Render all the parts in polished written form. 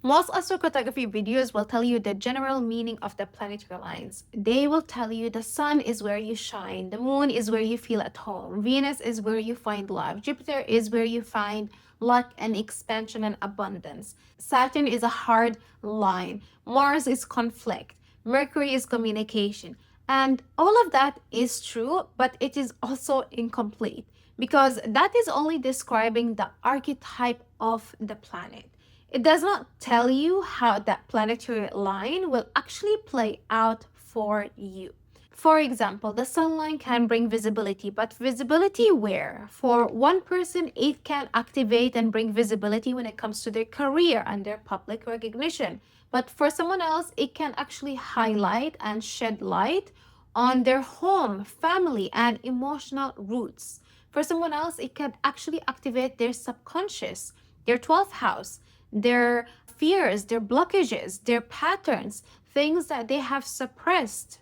Most astrocartography videos will tell you the general meaning of the planetary lines. They will tell you the sun is where you shine, the moon is where you feel at home, Venus is where you find love, Jupiter is where you find luck and expansion and abundance, Saturn is a hard line, Mars is conflict, Mercury is communication. And all of that is true, but it is also incomplete because that is only describing the archetype of the planet. It does not tell you how that planetary line will actually play out for you. For example, the sunlight can bring visibility, but visibility where? For one person, it can activate and bring visibility when it comes to their career and their public recognition. But for someone else, it can actually highlight and shed light on their home, family, and emotional roots. For someone else, it can actually activate their subconscious, their 12th house, their fears, their blockages, their patterns, things that they have suppressed.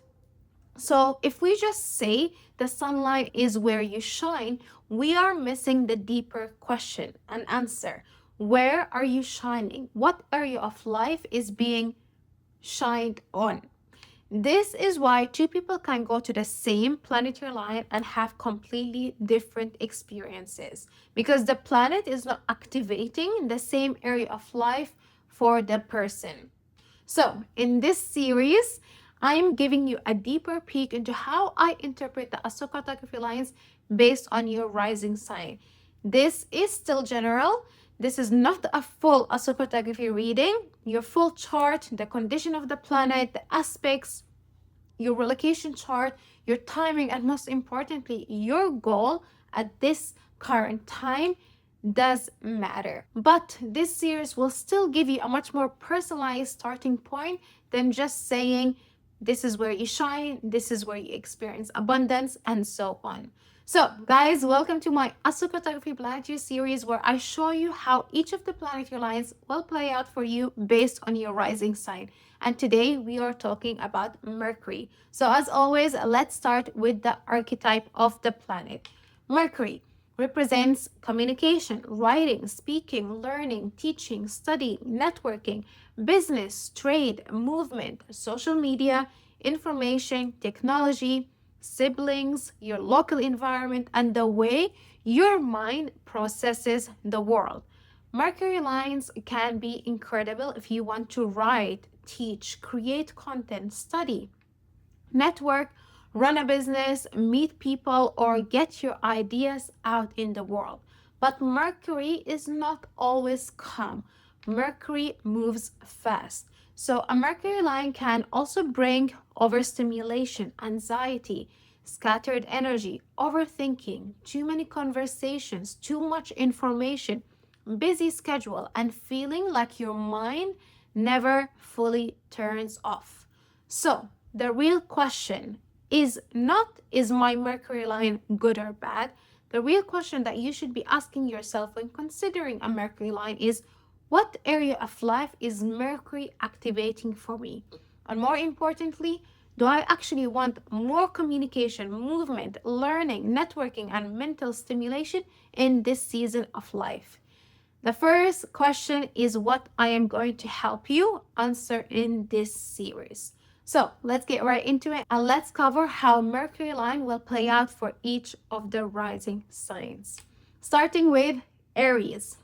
So if we just say the sunlight is where you shine, we are missing the deeper question and answer. Where are you shining? What area of life is being shined on? This is why two people can go to the same planetary line and have completely different experiences because the planet is not activating the same area of life for the person. So, in this series, I am giving you a deeper peek into how I interpret the astrocartography lines based on your rising sign. This is still general. This is not a full astrocartography reading. Your full chart, the condition of the planet, the aspects, your relocation chart, your timing, and most importantly, your goal at this current time does matter. But this series will still give you a much more personalized starting point than just saying, this is where you shine, this is where you experience abundance, and so on. So, guys, welcome to my AstroCartography Planetary series where I show you how each of the planetary lines will play out for you based on your rising sign. And today we are talking about Mercury. So, as always, let's start with the archetype of the planet. Mercury represents communication, writing, speaking, learning, teaching, studying, networking, business, trade, movement, social media, information, technology, siblings, your local environment, and the way your mind processes the world. Mercury lines can be incredible if you want to write, teach, create content, study, network, run a business, meet people, or get your ideas out in the world. But Mercury is not always calm. Mercury moves fast. So a Mercury line can also bring overstimulation, anxiety, scattered energy, overthinking, too many conversations, too much information, busy schedule, and feeling like your mind never fully turns off. So the real question is not, is my Mercury line good or bad? The real question that you should be asking yourself when considering a Mercury line is, what area of life is Mercury activating for me? And more importantly, do I actually want more communication, movement, learning, networking, and mental stimulation in this season of life? The first question is what I am going to help you answer in this series. So let's get right into it and let's cover how Mercury line will play out for each of the rising signs. Starting with Aries.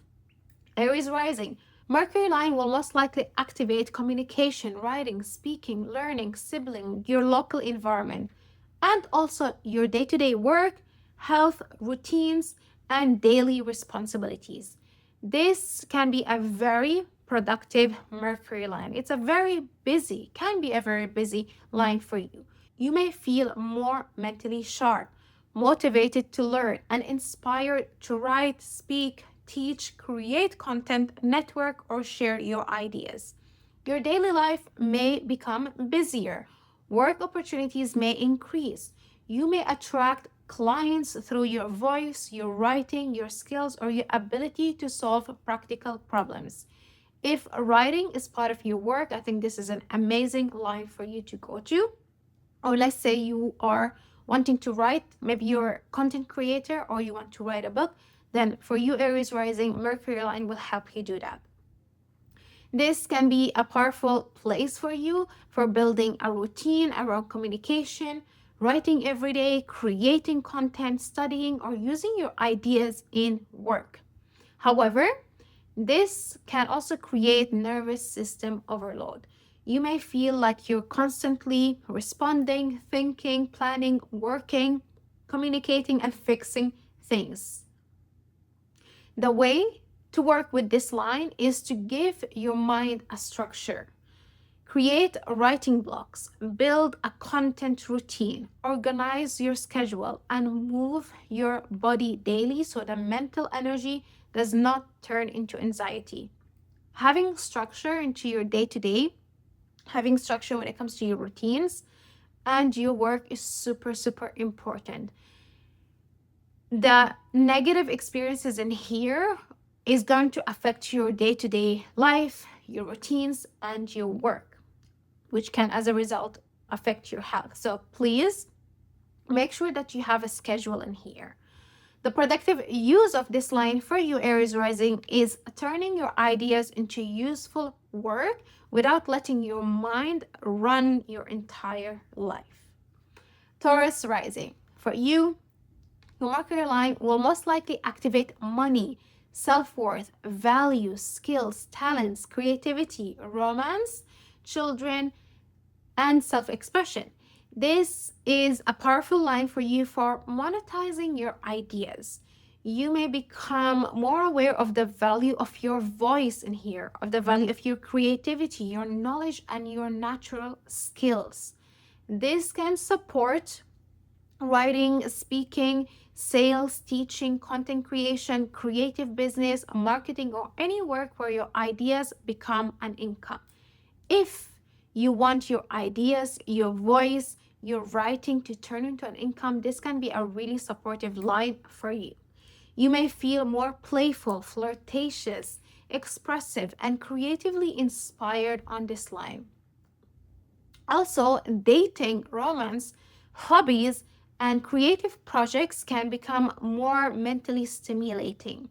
Aries rising. Mercury line will most likely activate communication, writing, speaking, learning, sibling, your local environment, and also your day-to-day work, health, routines, and daily responsibilities. This can be a very productive Mercury line. It's a very busy, can be a very busy line for you. You may feel more mentally sharp, motivated to learn, and inspired to write, speak, teach, create content, network, or share your ideas. Your daily life may become busier. Work opportunities may increase. You may attract clients through your voice, your writing, your skills, or your ability to solve practical problems. If writing is part of your work, I think this is an amazing line for you to go to. Or let's say you are wanting to write, maybe you're a content creator or you want to write a book, then for you Aries rising, Mercury line will help you do that. This can be a powerful place for you for building a routine around communication, writing every day, creating content, studying, or using your ideas in work. However, this can also create nervous system overload. You may feel like you're constantly responding, thinking, planning, working, communicating, and fixing things. The way to work with this line is to give your mind a structure. Create writing blocks, build a content routine, organize your schedule, and move your body daily so the mental energy does not turn into anxiety. Having structure into your day to day, having structure when it comes to your routines and your work is super, super important. The negative experiences in here is going to affect your day to day life, your routines, and your work, which can, as a result, affect your health. So please make sure that you have a schedule in here. The productive use of this line for you, Aries rising, is turning your ideas into useful work without letting your mind run your entire life. Taurus rising, for you, your Mercury line will most likely activate money, self-worth, values, skills, talents, creativity, romance, children, and self-expression. This is a powerful line for you for monetizing your ideas. You may become more aware of the value of your voice in here, of the value of your creativity, your knowledge, and your natural skills. This can support writing, speaking, sales, teaching, content creation, creative business, marketing, or any work where your ideas become an income. If you want your ideas, your voice, your writing to turn into an income, this can be a really supportive line for you. You may feel more playful, flirtatious, expressive, and creatively inspired on this line. Also, dating, romance, hobbies, and creative projects can become more mentally stimulating.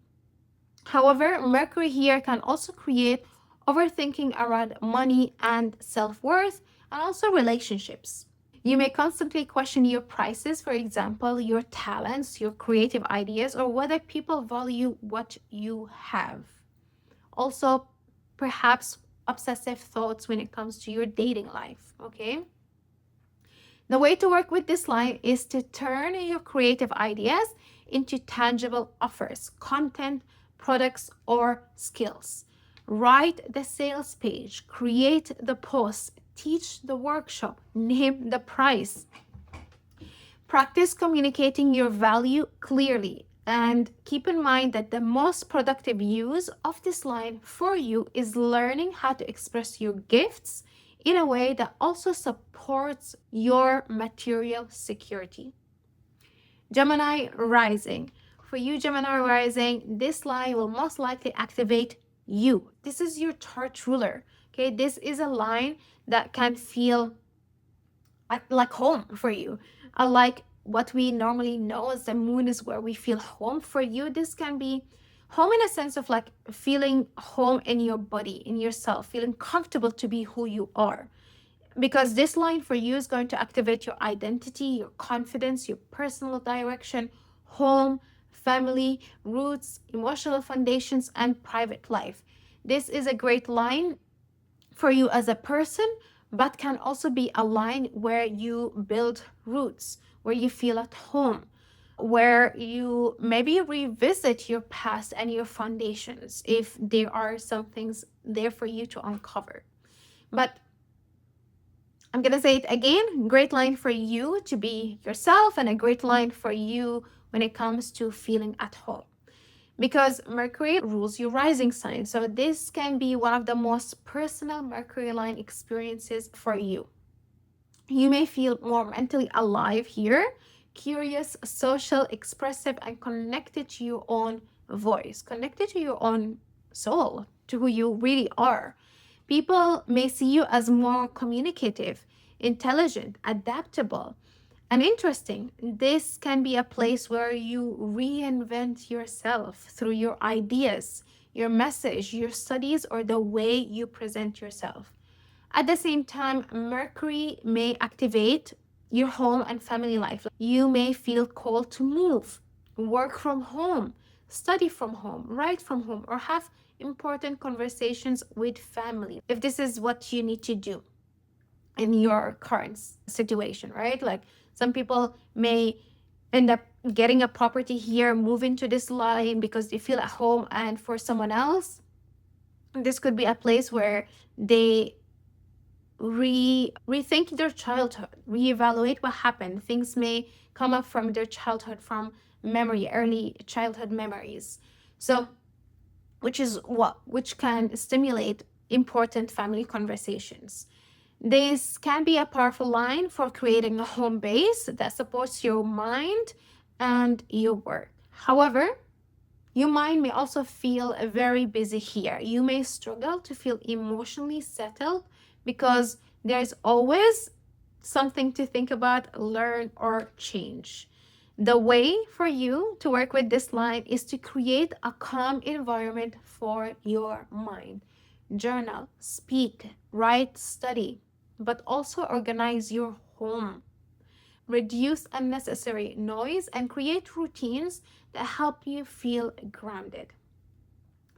However, Mercury here can also create overthinking around money and self-worth, and also relationships. You may constantly question your prices, for example, your talents, your creative ideas, or whether people value what you have. Also, perhaps obsessive thoughts when it comes to your dating life, okay? The way to work with this line is to turn your creative ideas into tangible offers, content, products, or skills. Write the sales page, create the post, teach the workshop, name the price. Practice communicating your value clearly, and keep in mind that the most productive use of this line for you is learning how to express your gifts in a way that also supports your material security. Gemini rising. For you, Gemini rising, this line will most likely activate you. This is your chart ruler. Okay, this is a line that can feel like home for you. Like what we normally know as the moon is where we feel home. For you, this can be home in a sense of like feeling home in your body, in yourself, feeling comfortable to be who you are. Because this line for you is going to activate your identity, your confidence, your personal direction, home, family, roots, emotional foundations, and private life. This is a great line for you as a person, but can also be a line where you build roots, where you feel at home, where you maybe revisit your past and your foundations if there are some things there for you to uncover. But I'm going to say it again, great line for you to be yourself and a great line for you when it comes to feeling at home. Because Mercury rules your rising sign. So this can be one of the most personal Mercury line experiences for you. You may feel more mentally alive here, curious, social, expressive, and connected to your own voice, connected to your own soul, to who you really are. People may see you as more communicative, intelligent, adaptable, and interesting. This can be a place where you reinvent yourself through your ideas, your message, your studies, or the way you present yourself. At the same time, Mercury may activate your home and family life. You may feel called to move, work from home, study from home, write from home, or have important conversations with family if this is what you need to do in your current situation, right? Like some people may end up getting a property here, move into this line because they feel at home, and for someone else, this could be a place where they rethink their childhood, reevaluate what happened. Things may come up from their childhood, from memory, early childhood memories. So, which can stimulate important family conversations. This can be a powerful line for creating a home base that supports your mind and your work. However, your mind may also feel very busy here. You may struggle to feel emotionally settled because there's always something to think about, learn, or change. The way for you to work with this line is to create a calm environment for your mind. Journal, speak, write, study, but also organize your home. Reduce unnecessary noise and create routines that help you feel grounded.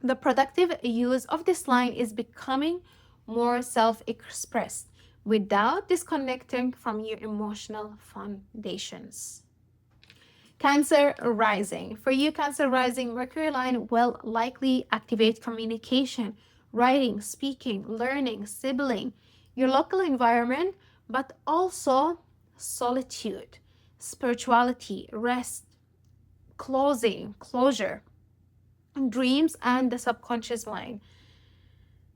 The productive use of this line is becoming more self-expressed without disconnecting from your emotional foundations. Cancer rising. For you, Cancer rising, Mercury line will likely activate communication, writing, speaking, learning, sibling, your local environment, but also solitude, spirituality, rest, closure, dreams, and the subconscious mind.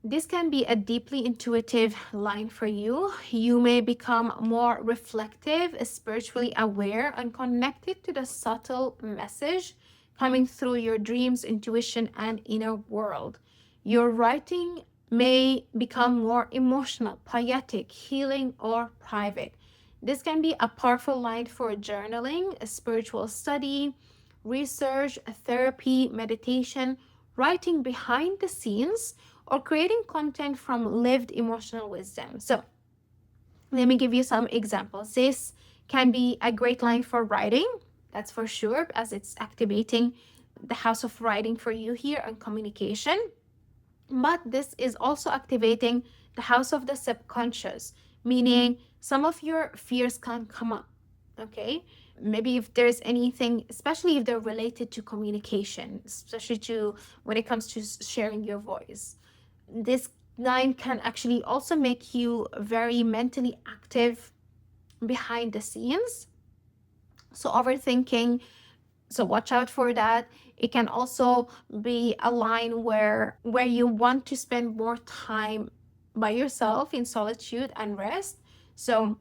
This can be a deeply intuitive line for you. You may become more reflective, spiritually aware, and connected to the subtle message coming through your dreams, intuition, and inner world. Your writing may become more emotional, poetic, healing, or private. This can be a powerful line for journaling, spiritual study, research, therapy, meditation, writing behind the scenes, or creating content from lived emotional wisdom. So, let me give you some examples. This can be a great line for writing, that's for sure, as it's activating the house of writing for you here and communication. But this is also activating the house of the subconscious, meaning some of your fears can come up. Okay, maybe if there's anything, especially if they're related to communication, especially to when it comes to sharing your voice, this line can actually also make you very mentally active behind the scenes. So overthinking, so watch out for that. It can also be a line where you want to spend more time by yourself in solitude and rest. So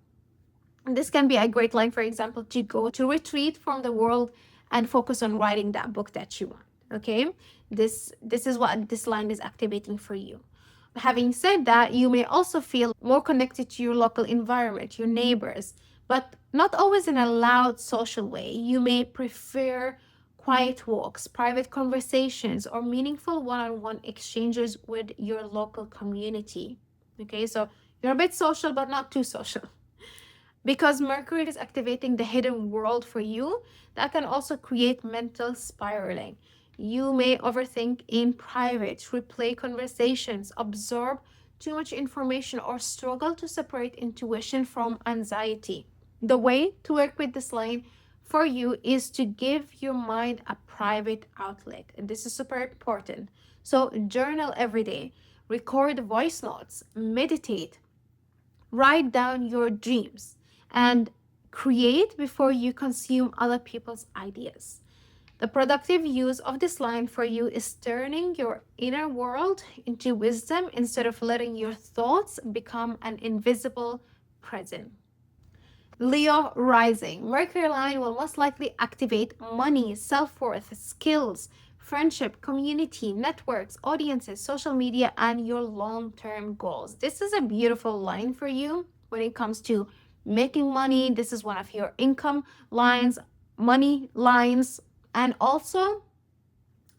this can be a great line, for example, to go to retreat from the world and focus on writing that book that you want. Okay, this is what this line is activating for you. Having said that, you may also feel more connected to your local environment, your neighbors, but not always in a loud social way. You may prefer quiet walks, private conversations, or meaningful one-on-one exchanges with your local community. Okay, so you're a bit social, but not too social. Because Mercury is activating the hidden world for you, that can also create mental spiraling. You may overthink in private, replay conversations, absorb too much information, or struggle to separate intuition from anxiety. The way to work with this line for you is to give your mind a private outlet. And this is super important. So journal every day, record voice notes, meditate, write down your dreams, and create before you consume other people's ideas. The productive use of this line for you is turning your inner world into wisdom instead of letting your thoughts become an invisible prison. Leo rising. Mercury line will most likely activate money, self-worth, skills, friendship, community, networks, audiences, social media, and your long-term goals. This is a beautiful line for you when it comes to making money. This is one of your income lines, money lines, and also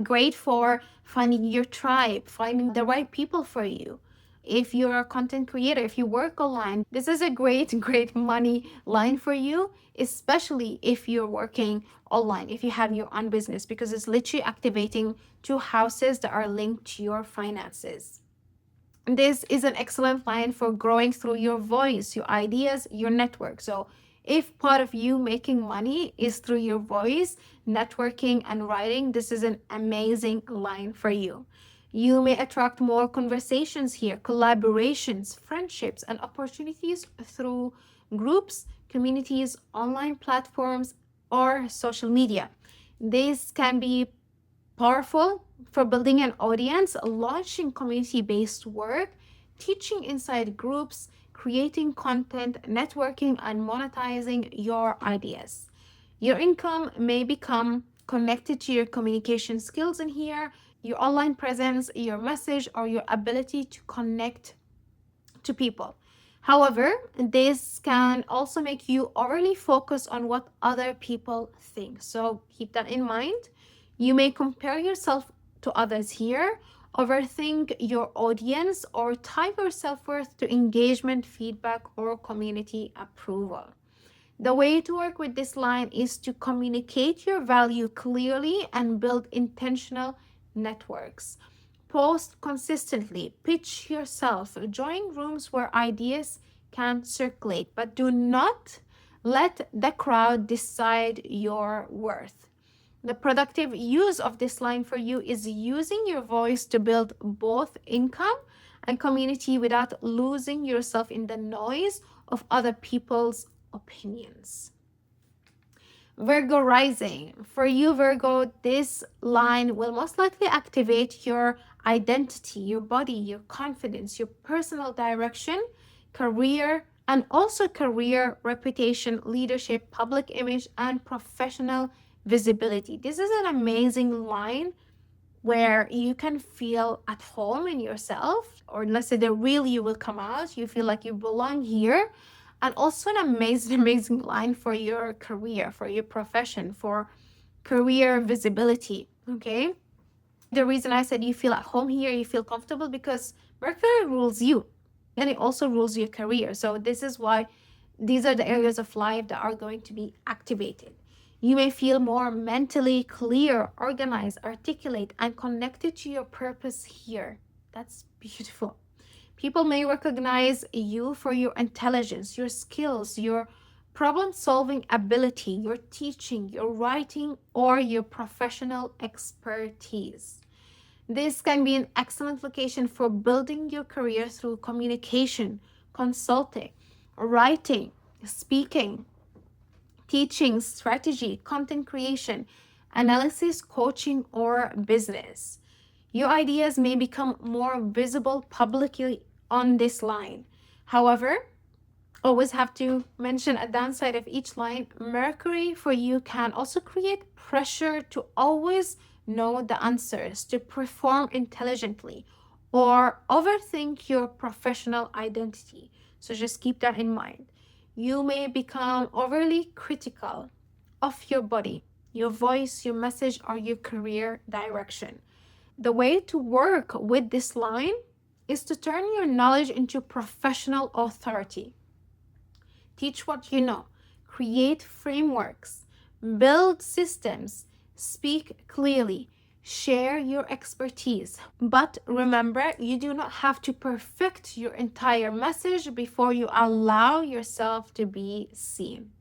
Great for finding your tribe, finding the right people for you. If you're a content creator, if you work online, this is a great, great money line for you, especially if you're working online, if you have your own business, because it's literally activating two houses that are linked to your finances. This is an excellent line for growing through your voice, your ideas, your network. So if part of you making money is through your voice, networking, and writing, this is an amazing line for you. You may attract more conversations here, collaborations, friendships, and opportunities through groups, communities, online platforms, or social media. This can be powerful for building an audience, launching community-based work, teaching inside groups, creating content, networking, and monetizing your ideas. Your income may become connected to your communication skills in here, your online presence, your message, or your ability to connect to people. However, this can also make you overly focus on what other people think. So keep that in mind. You may compare yourself to others here, overthink your audience, or tie your self-worth to engagement, feedback, or community approval. The way to work with this line is to communicate your value clearly and build intentional networks. Post consistently, pitch yourself, join rooms where ideas can circulate, but do not let the crowd decide your worth. The productive use of this line for you is using your voice to build both income and community without losing yourself in the noise of other people's opinions. Virgo rising. For you, Virgo, this line will most likely activate your identity, your body, your confidence, your personal direction, career, and also career, reputation, leadership, public image, and professional visibility. This is an amazing line where you can feel at home in yourself, or let's say the real you will come out. You feel like you belong here. And also an amazing, amazing line for your career, for your profession, for career visibility. Okay. The reason I said you feel at home here, you feel comfortable, because Mercury rules you and it also rules your career. So this is why these are the areas of life that are going to be activated. You may feel more mentally clear, organized, articulate, and connected to your purpose here. That's beautiful. People may recognize you for your intelligence, your skills, your problem-solving ability, your teaching, your writing, or your professional expertise. This can be an excellent location for building your career through communication, consulting, writing, speaking, teaching, strategy, content creation, analysis, coaching, or business. Your ideas may become more visible publicly on this line. However, always have to mention a downside of each line. Mercury for you can also create pressure to always know the answers, to perform intelligently, or overthink your professional identity. So just keep that in mind. You may become overly critical of your body, your voice, your message, or your career direction. The way to work with this line is to turn your knowledge into professional authority. Teach what you know, create frameworks, build systems, speak clearly, share your expertise. But remember, you do not have to perfect your entire message before you allow yourself to be seen.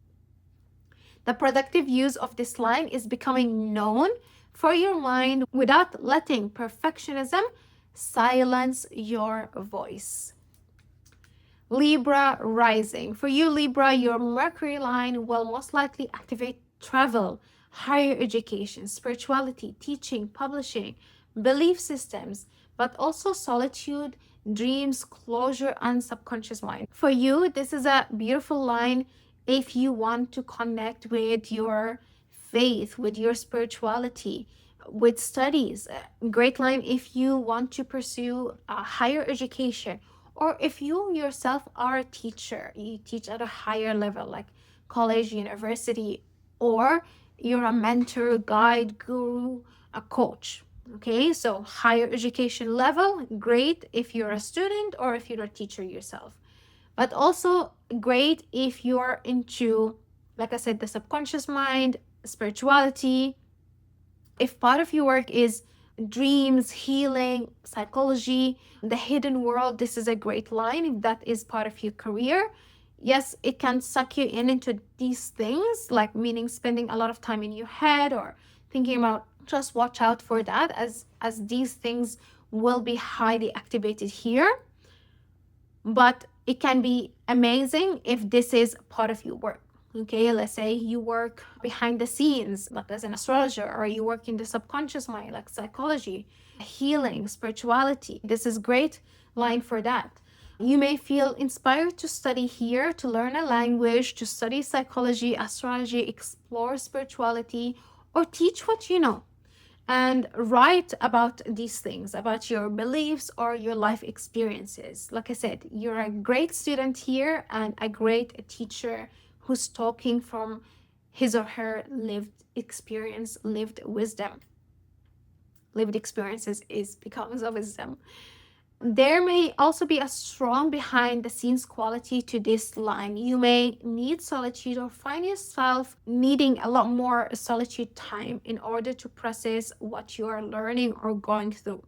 The productive use of this line is becoming known for your mind without letting perfectionism silence your voice. Libra rising. For you, Libra, your Mercury line will most likely activate travel, higher education, spirituality, teaching, publishing, belief systems, but also solitude, dreams, closure, and subconscious mind. For you, this is a beautiful line if you want to connect with your faith, with your spirituality, with studies. Great line if you want to pursue a higher education, or if you yourself are a teacher, you teach at a higher level like college, university, or you're a mentor, guide, guru, a coach. Okay, so higher education level, great if you're a student or if you're a teacher yourself. But also great if you're into, like I said, the subconscious mind, spirituality. If part of your work is dreams, healing, psychology, the hidden world, this is a great line if that is part of your career. Yes, it can suck you in into these things, like meaning spending a lot of time in your head or thinking about, just watch out for that as these things will be highly activated here. But it can be amazing if this is part of your work. Okay, let's say you work behind the scenes, like as an astrologer, or you work in the subconscious mind, like psychology, healing, spirituality. This is great line for that. You may feel inspired to study here, to learn a language, to study psychology, astrology, explore spirituality, or teach what you know and write about these things, about your beliefs or your life experiences. Like I said, you're a great student here and a great teacher who's talking from his or her lived experience, lived wisdom. Lived experiences is becomes a wisdom. There may also be a strong behind the scenes quality to this line. You may need solitude or find yourself needing a lot more solitude time in order to process what you are learning or going through.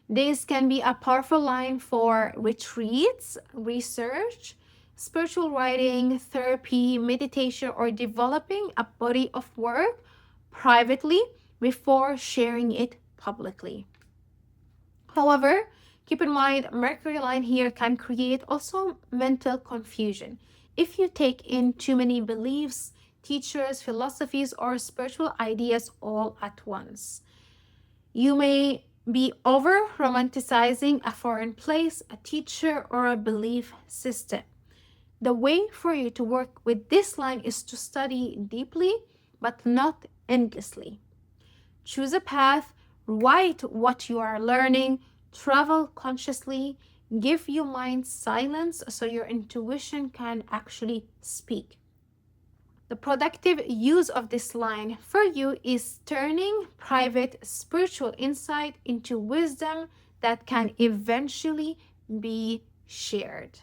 This can be a powerful line for retreats, research, spiritual writing, therapy, meditation, or developing a body of work privately before sharing it publicly. However, keep in mind, Mercury line here can create also mental confusion. If you take in too many beliefs, teachers, philosophies, or spiritual ideas all at once. You may be over romanticizing a foreign place, a teacher, or a belief system. The way for you to work with this line is to study deeply, but not endlessly. Choose a path, write what you are learning, travel consciously, give your mind silence so your intuition can actually speak. The productive use of this line for you is turning private spiritual insight into wisdom that can eventually be shared.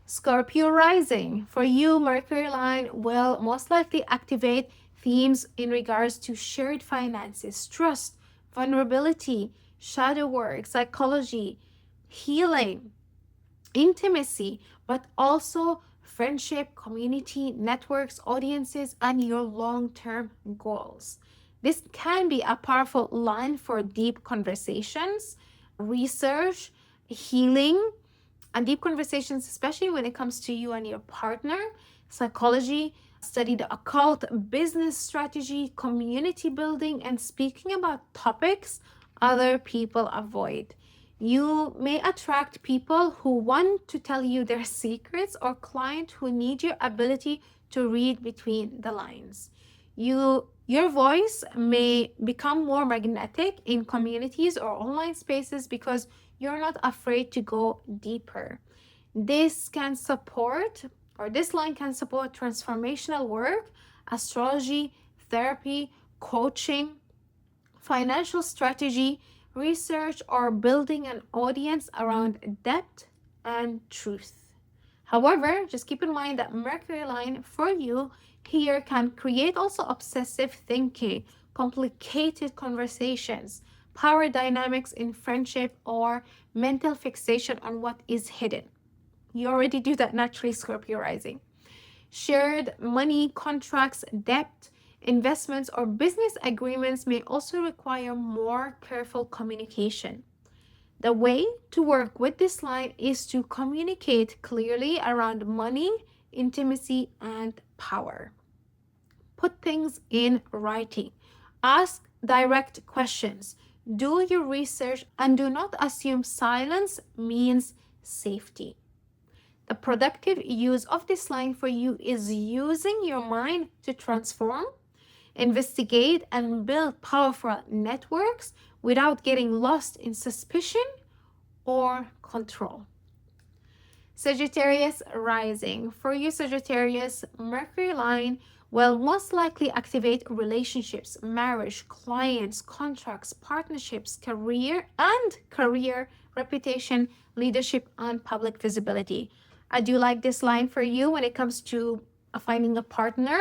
Scorpio rising. For you, Mercury line will most likely activate themes in regards to shared finances, trust, vulnerability, shadow work, psychology, healing, intimacy, but also friendship, community, networks, audiences, and your long-term goals. This can be a powerful line for deep conversations, research, healing, and deep conversations, especially when it comes to you and your partner, psychology, study the occult, business strategy, community building, and speaking about topics other people avoid. You may attract people who want to tell you their secrets or clients who need your ability to read between the lines. Your voice may become more magnetic in communities or online spaces because you're not afraid to go deeper. This can support, or this line can support transformational work, astrology, therapy, coaching, financial strategy, research, or building an audience around depth and truth. However, just keep in mind that Mercury line for you here can create also obsessive thinking, complicated conversations, power dynamics in friendship, or mental fixation on what is hidden. You already do that naturally, Scorpio rising. Shared money, contracts, debt, investments, or business agreements may also require more careful communication. The way to work with this line is to communicate clearly around money, intimacy, and power. Put things in writing. Ask direct questions. Do your research and do not assume silence means safety. The productive use of this line for you is using your mind to transform, investigate, and build powerful networks without getting lost in suspicion or control. Sagittarius rising. For you, Sagittarius, Mercury line will most likely activate relationships, marriage, clients, contracts, partnerships, career, reputation, leadership, and public visibility. I do like this line for you when it comes to finding a partner,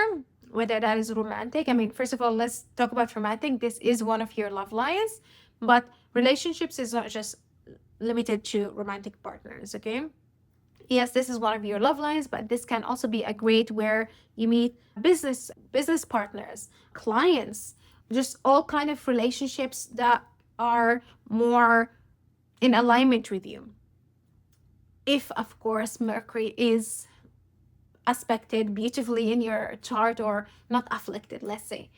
whether that is romantic. I mean, first of all, let's talk about romantic. This is one of your love lines, but relationships is not just limited to romantic partners, okay? Yes, this is one of your love lines, but this can also be a great where you meet business partners, clients, just all kind of relationships that are more in alignment with you. If of course Mercury is aspected beautifully in your chart or not afflicted, let's say.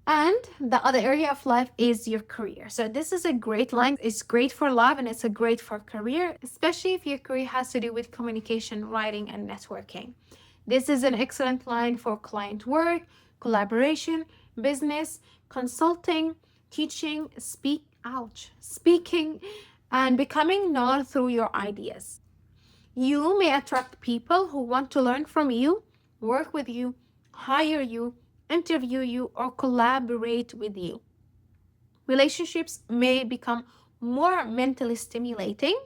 And the other area of life is your career. So this is a great line. It's great for love and it's a great for career, especially if your career has to do with communication, writing, and networking. This is an excellent line for client work, collaboration, business, consulting, teaching, speaking, and becoming known through your ideas. You may attract people who want to learn from you, work with you, hire you, interview you, or collaborate with you. Relationships may become more mentally stimulating.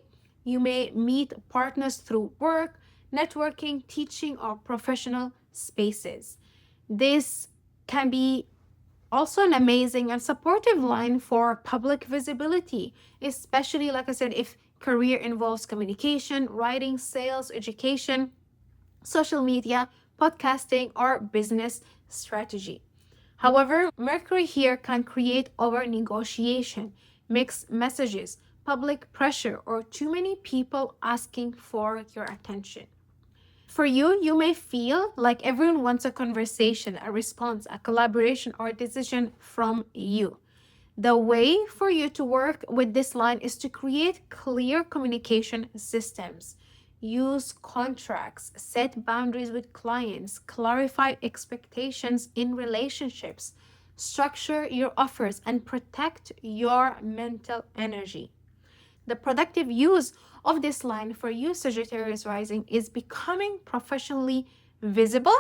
You may meet partners through work, networking, teaching, or professional spaces. This can be also an amazing and supportive line for public visibility, especially, like I said, if career involves communication, writing, sales, education, social media, podcasting, or business strategy. However, Mercury here can create over negotiation, mixed messages, public pressure, or too many people asking for your attention. For you, you may feel like everyone wants a conversation, a response, a collaboration, or a decision from you. The way for you to work with this line is to create clear communication systems. Use contracts, set boundaries with clients, clarify expectations in relationships, structure your offers, and protect your mental energy. The productive use of this line for you, Sagittarius rising, is becoming professionally visible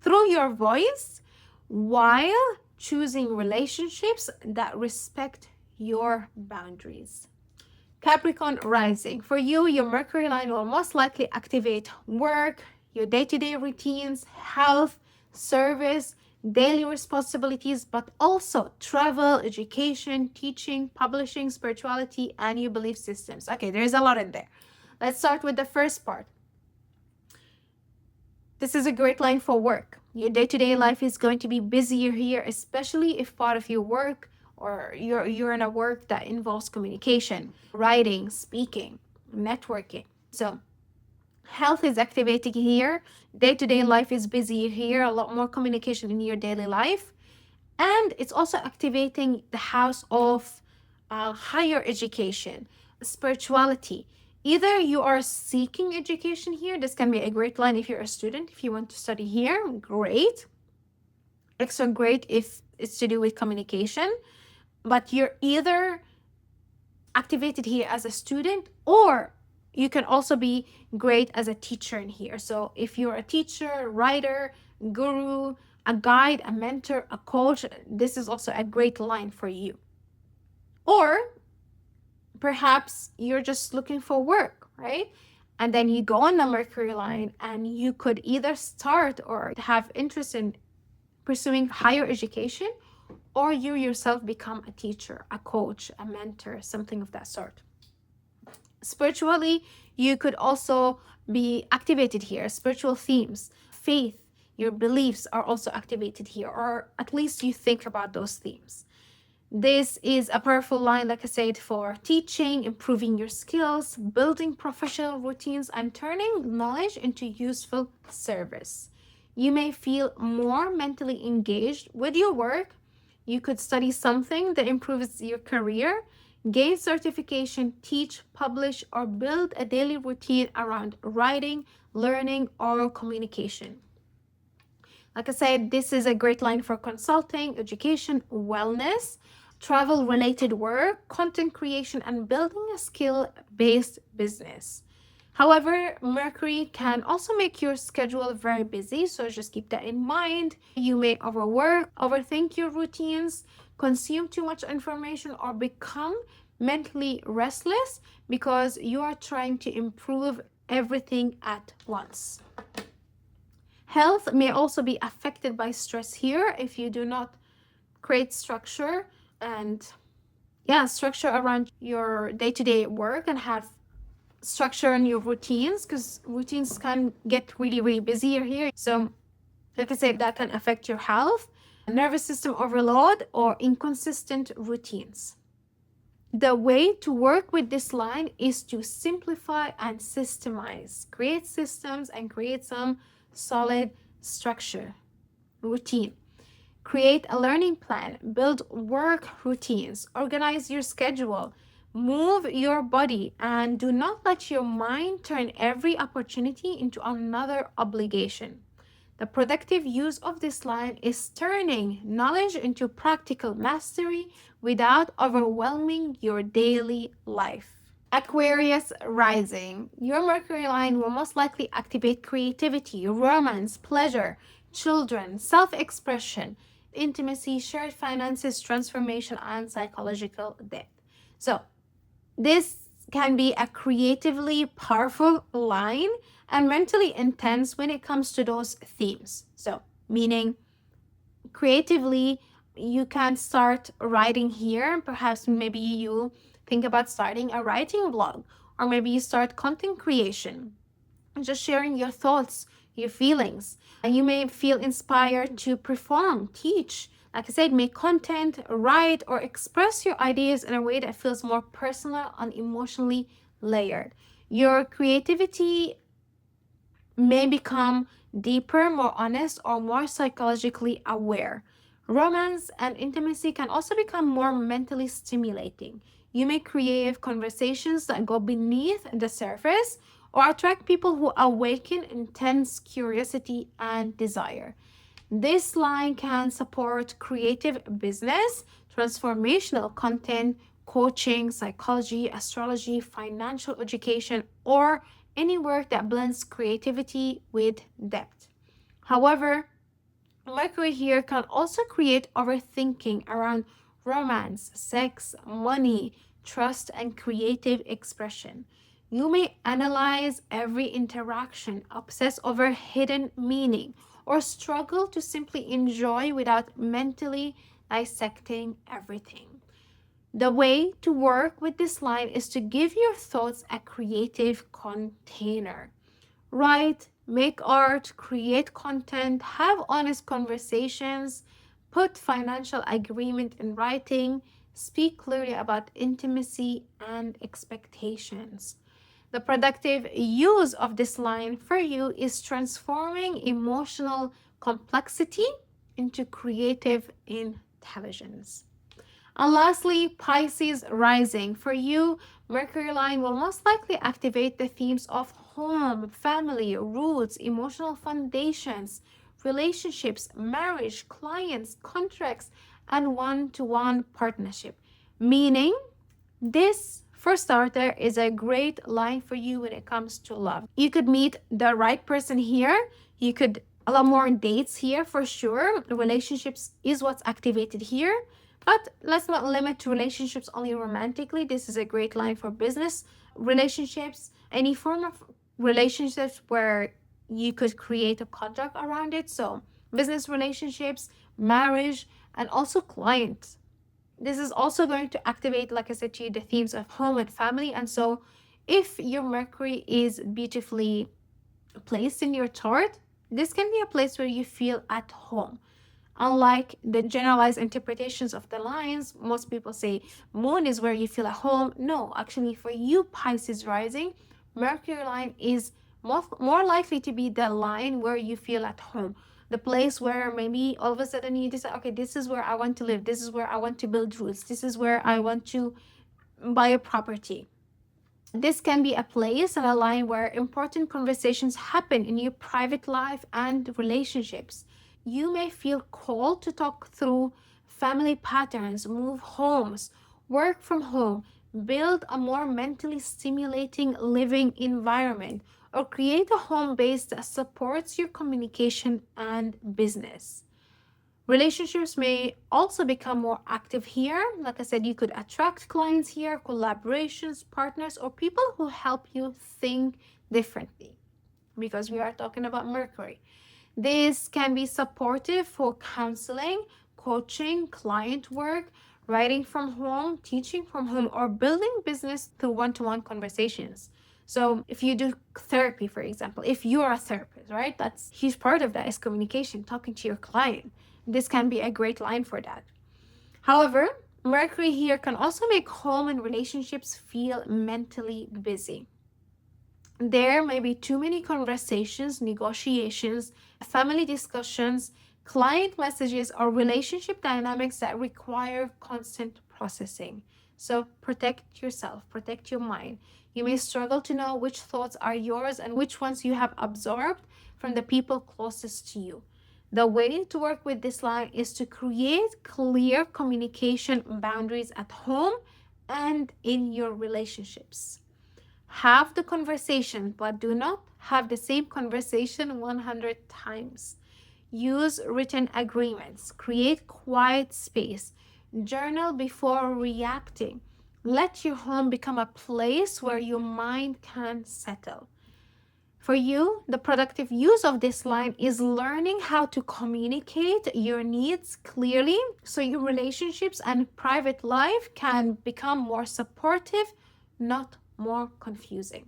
through your voice while choosing relationships that respect your boundaries. Capricorn rising. For you, your Mercury line will most likely activate work, your day-to-day routines, health, service, daily responsibilities, but also travel, education, teaching, publishing, spirituality, and your belief systems. Okay, there's a lot in there. Let's start with the first part. This is a great line for work. Your day-to-day life is going to be busier here, especially if part of your work or you're in a work that involves communication, writing, speaking, networking. So health is activating here. Day-to-day life is busy here, a lot more communication in your daily life. And it's also activating the house of higher education, spirituality. Either you are seeking education here. This can be a great line if you're a student. If you want to study here, great. Extra great if it's to do with communication. But you're either activated here as a student, or you can also be great as a teacher in here. So if you're a teacher, writer, guru, a guide, a mentor, a coach, this is also a great line for you. Or perhaps you're just looking for work, right? And then you go on the Mercury line and you could either start or have interest in pursuing higher education, or you yourself become a teacher, a coach, a mentor, something of that sort. Spiritually, you could also be activated here. Spiritual themes, faith, your beliefs are also activated here, or at least you think about those themes. This is a powerful line, like I said, for teaching, improving your skills, building professional routines, and turning knowledge into useful service. You may feel more mentally engaged with your work. You could study something that improves your career, gain certification, teach, publish, or build a daily routine around writing, learning, oral communication. Like I said, this is a great line for consulting, education, wellness, travel-related work, content creation, and building a skill-based business. However, Mercury can also make your schedule very busy, so just keep that in mind. You may overwork, overthink your routines, consume too much information, or become mentally restless because you are trying to improve everything at once. Health may also be affected by stress here if you do not create structure and structure around your day-to-day work and have structure in your routines, because routines can get really busier here. So like I said, that can affect your health, nervous system overload, or inconsistent routines. The way to work with this line is to simplify and systemize, create systems and create some solid structure, routine. Create a learning plan, build work routines, organize your schedule, move your body, and do not let your mind turn every opportunity into another obligation. The productive use of this line is turning knowledge into practical mastery without overwhelming your daily life. Aquarius rising. Your Mercury line will most likely activate creativity, romance, pleasure, children, self-expression, intimacy, shared finances, transformation, and psychological depth. So this can be a creatively powerful line and mentally intense when it comes to those themes. So meaning creatively, you can start writing here. Perhaps maybe you think about starting a writing blog, or maybe you start content creation, just sharing your thoughts, your feelings. And you may feel inspired to perform, teach, like I said, make content, write, or express your ideas in a way that feels more personal and emotionally layered. Your creativity may become deeper, more honest, or more psychologically aware. Romance and intimacy can also become more mentally stimulating. You may create conversations that go beneath the surface or attract people who awaken intense curiosity and desire. This line can support creative business, transformational content, coaching, psychology, astrology, financial education, or any work that blends creativity with depth. However, Mercury here can also create overthinking around romance, sex, money, trust, and creative expression. You may analyze every interaction, obsess over hidden meaning, or struggle to simply enjoy without mentally dissecting everything. The way to work with this line is to give your thoughts a creative container. Write, make art, create content, have honest conversations, put financial agreement in writing, speak clearly about intimacy and expectations. The productive use of this line for you is transforming emotional complexity into creative intelligence. And lastly, Pisces rising. For you, Mercury line will most likely activate the themes of home, family, roots, emotional foundations, relationships, marriage, clients, contracts, and one-to-one partnership. Meaning, this, for starter, is a great line for you when it comes to love. You could meet the right person here. You could a lot more dates here for sure. Relationships is what's activated here. But let's not limit to relationships only romantically. This is a great line for business relationships, any form of relationships where you could create a contract around it. So business relationships, marriage, and also clients. This is also going to activate, like I said to you, the themes of home and family. And so if your Mercury is beautifully placed in your chart, this can be a place where you feel at home. Unlike the generalized interpretations of the lines, most people say moon is where you feel at home. No, actually for you Pisces rising, Mercury line is more likely to be the line where you feel at home. The place where maybe all of a sudden you decide, okay, this is where I want to live. This is where I want to build roots. This is where I want to buy a property. This can be a place and a line where important conversations happen in your private life and relationships. You may feel called to talk through family patterns, move homes, work from home, build a more mentally stimulating living environment, or create a home base that supports your communication and business. Relationships may also become more active here. Like I said, you could attract clients here, collaborations, partners, or people who help you think differently, because we are talking about Mercury. This can be supportive for counseling, coaching, client work, writing from home, teaching from home, or building business through one-to-one conversations. So if you do therapy, for example, if you are a therapist, right? That's huge part of that is communication, talking to your client. This can be a great line for that. However, Mercury here can also make home and relationships feel mentally busy. There may be too many conversations, negotiations, family discussions, client messages, or relationship dynamics that require constant processing. So protect yourself, protect your mind. You may struggle to know which thoughts are yours and which ones you have absorbed from the people closest to you. The way to work with this line is to create clear communication boundaries at home and in your relationships. Have the conversation, but do not have the same conversation 100 times. Use written agreements. Create quiet space. Journal before reacting. Let your home become a place where your mind can settle. For you, the productive use of this line is learning how to communicate your needs clearly so your relationships and private life can become more supportive, not more confusing.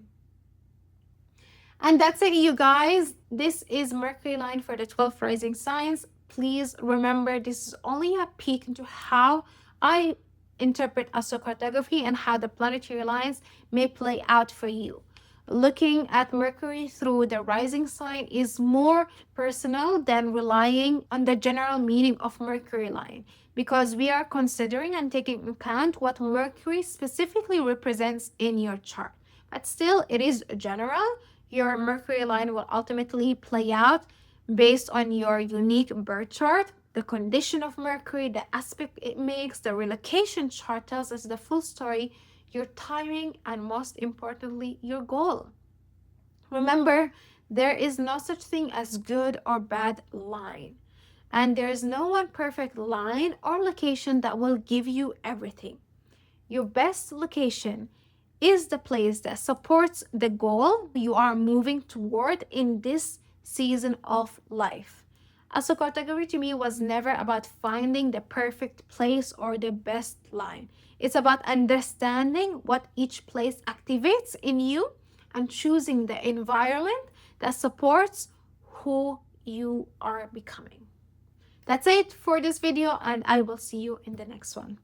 And that's it, you guys. This is Mercury line for the 12 rising signs. Please remember, this is only a peek into how I interpret astrocartography and how the planetary lines may play out for you. Looking at Mercury through the rising sign is more personal than relying on the general meaning of Mercury line, because we are considering and taking into account what Mercury specifically represents in your chart. But still, it is general. Your Mercury line will ultimately play out based on your unique birth chart, the condition of Mercury, the aspect it makes. The relocation chart tells us the full story, your timing, and most importantly, your goal. Remember, there is no such thing as good or bad line. And there is no one perfect line or location that will give you everything. Your best location is the place that supports the goal you are moving toward in this season of life. Astrocartography to me was never about finding the perfect place or the best line. It's about understanding what each place activates in you and choosing the environment that supports who you are becoming. That's it for this video, and I will see you in the next one.